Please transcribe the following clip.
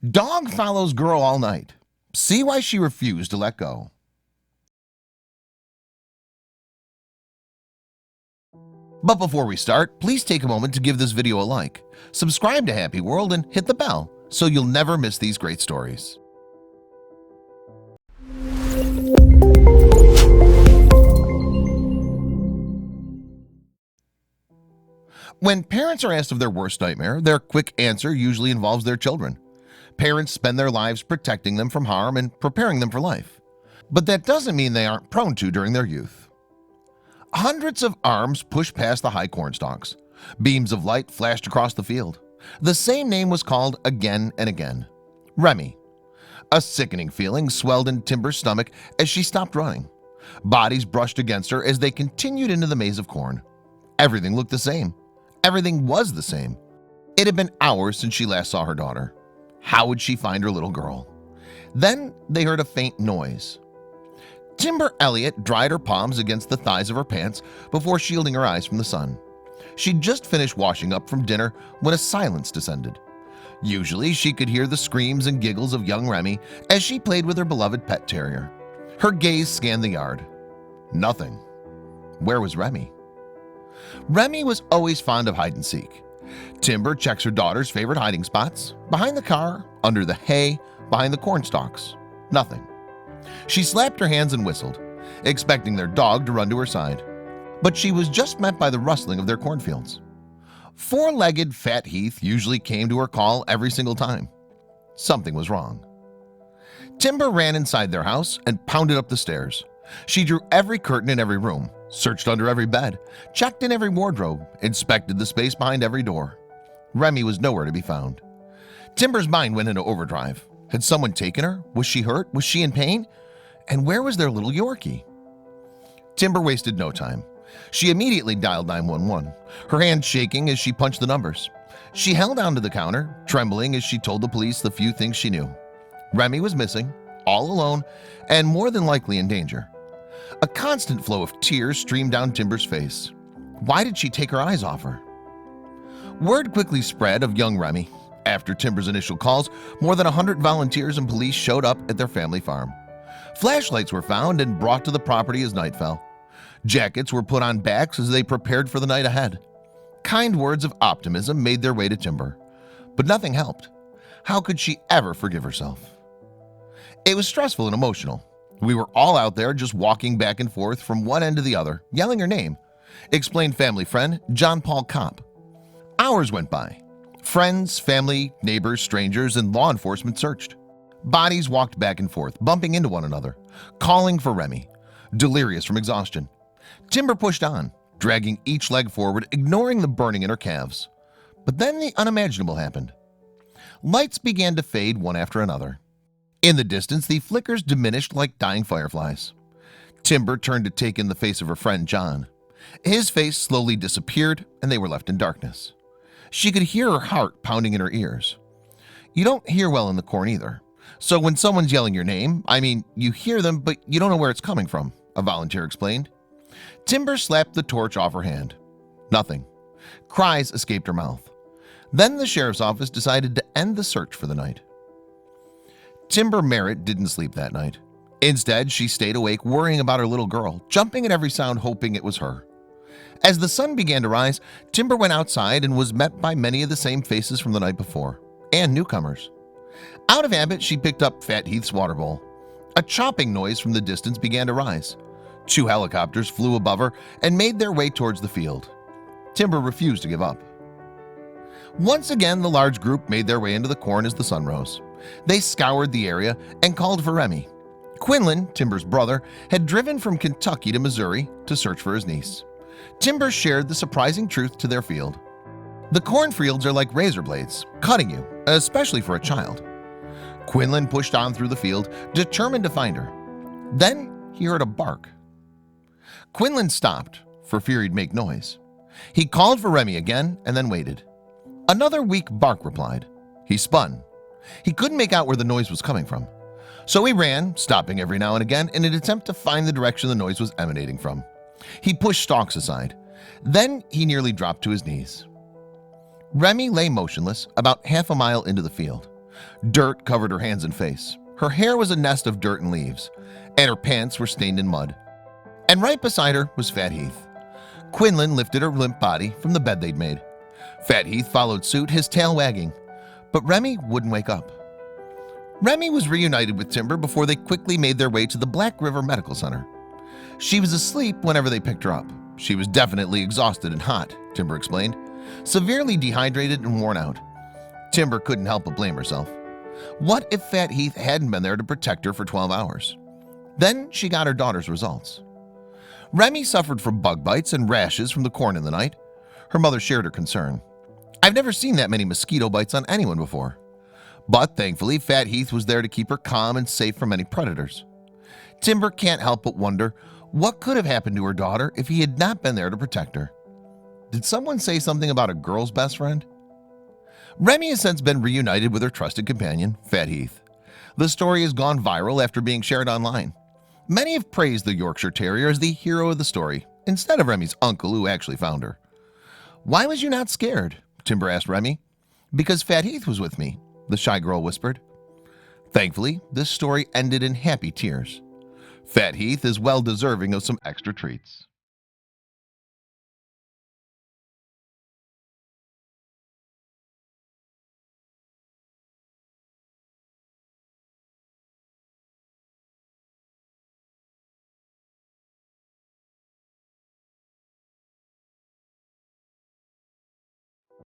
Dog follows girl all night. See why she refused to let go. But before we start, please take a moment to give this video a like, subscribe to Happy World, and hit the bell so you'll never miss these great stories. When parents are asked of their worst nightmare, their quick answer usually involves their children. Parents spend their lives protecting them from harm and preparing them for life. But that doesn't mean they aren't prone to during their youth. Hundreds of arms pushed past the high corn stalks. Beams of light flashed across the field. The same name was called again and again: Remy. A sickening feeling swelled in Timber's stomach as she stopped running. Bodies brushed against her as they continued into the maze of corn. Everything looked the same. Everything was the same. It had been hours since she last saw her daughter. How would she find her little girl? Then they heard a faint noise. Timber Elliott dried her palms against the thighs of her pants before shielding her eyes from the sun. She'd just finished washing up from dinner when a silence descended. Usually she could hear the screams and giggles of young Remy as she played with her beloved pet terrier. Her gaze scanned the yard. Nothing. Where was Remy? Remy was always fond of hide and seek. Timber checks her daughter's favorite hiding spots: behind the car, under the hay, behind the corn stalks. Nothing. She slapped her hands and whistled, expecting their dog to run to her side. But she was just met by the rustling of their cornfields. Four-legged Fat Heath usually came to her call every single time. Something was wrong. Timber ran inside their house and pounded up the stairs. She drew every curtain in every room, searched under every bed, checked in every wardrobe, inspected the space behind every door. Remy was nowhere to be found. Timber's mind went into overdrive. Had someone taken her? Was she hurt? Was she in pain? And where was their little Yorkie? Timber wasted no time. She immediately dialed 911, her hand shaking as she punched the numbers. She held onto the counter, trembling as she told the police the few things she knew. Remy was missing, all alone, and more than likely in danger. A constant flow of tears streamed down Timber's face. Why did she take her eyes off her? Word quickly spread of young Remy. After Timber's initial calls, more than 100 volunteers and police showed up at their family farm. Flashlights were found and brought to the property as night fell. Jackets were put on backs as they prepared for the night ahead. Kind words of optimism made their way to Timber, but nothing helped. How could she ever forgive herself? It was stressful and emotional. We were all out there just walking back and forth from one end to the other, yelling her name, explained family friend John Paul Kopp. Hours went by. Friends, family, neighbors, strangers, and law enforcement searched. Bodies walked back and forth, bumping into one another, calling for Remy, delirious from exhaustion. Timber pushed on, dragging each leg forward, ignoring the burning in her calves. But then the unimaginable happened. Lights began to fade one after another. In the distance, the flickers diminished like dying fireflies. Timber turned to take in the face of her friend John. His face slowly disappeared, and they were left in darkness. She could hear her heart pounding in her ears. You don't hear well in the corn either. So when someone's yelling your name, you hear them, but you don't know where it's coming from, a volunteer explained. Timber slapped the torch off her hand. Nothing. Cries escaped her mouth. Then the sheriff's office decided to end the search for the night. Timber Merritt didn't sleep that night. Instead, she stayed awake worrying about her little girl, jumping at every sound hoping it was her. As the sun began to rise, Timber went outside and was met by many of the same faces from the night before, and newcomers. Out of habit, she picked up Fat Heath's water bowl. A chopping noise from the distance began to rise. 2 helicopters flew above her and made their way towards the field. Timber refused to give up. Once again, the large group made their way into the corn as the sun rose. They scoured the area and called for Remy. Quinlan, Timber's brother, had driven from Kentucky to Missouri to search for his niece. Timber shared the surprising truth to their field. The cornfields are like razor blades, cutting you, especially for a child. Quinlan pushed on through the field, determined to find her. Then he heard a bark. Quinlan stopped, for fear he'd make noise. He called for Remy again and then waited. Another weak bark replied. He spun. He couldn't make out where the noise was coming from. So he ran, stopping every now and again in an attempt to find the direction the noise was emanating from. He pushed stalks aside. Then he nearly dropped to his knees. Remy lay motionless about half a mile into the field. Dirt covered her hands and face. Her hair was a nest of dirt and leaves, and her pants were stained in mud. And right beside her was Fat Heath. Quinlan lifted her limp body from the bed they'd made. Fat Heath followed suit, his tail wagging, but Remy wouldn't wake up. Remy was reunited with Timber before they quickly made their way to the Black River Medical Center. She was asleep whenever they picked her up. She was definitely exhausted and hot, Timber explained, severely dehydrated and worn out. Timber couldn't help but blame herself. What if Fat Heath hadn't been there to protect her for 12 hours? Then she got her daughter's results. Remy suffered from bug bites and rashes from the corn in the night. Her mother shared her concern. "I've never seen that many mosquito bites on anyone before." But thankfully, Fat Heath was there to keep her calm and safe from any predators. Timber can't help but wonder what could have happened to her daughter if he had not been there to protect her. Did someone say something about a girl's best friend? Remy has since been reunited with her trusted companion, Fat Heath. The story has gone viral after being shared online. Many have praised the Yorkshire Terrier as the hero of the story, instead of Remy's uncle who actually found her. "Why was you not scared?" Timber asked Remy. "Because Fat Heath was with me," the shy girl whispered. Thankfully, this story ended in happy tears. Fat Heath is well deserving of some extra treats.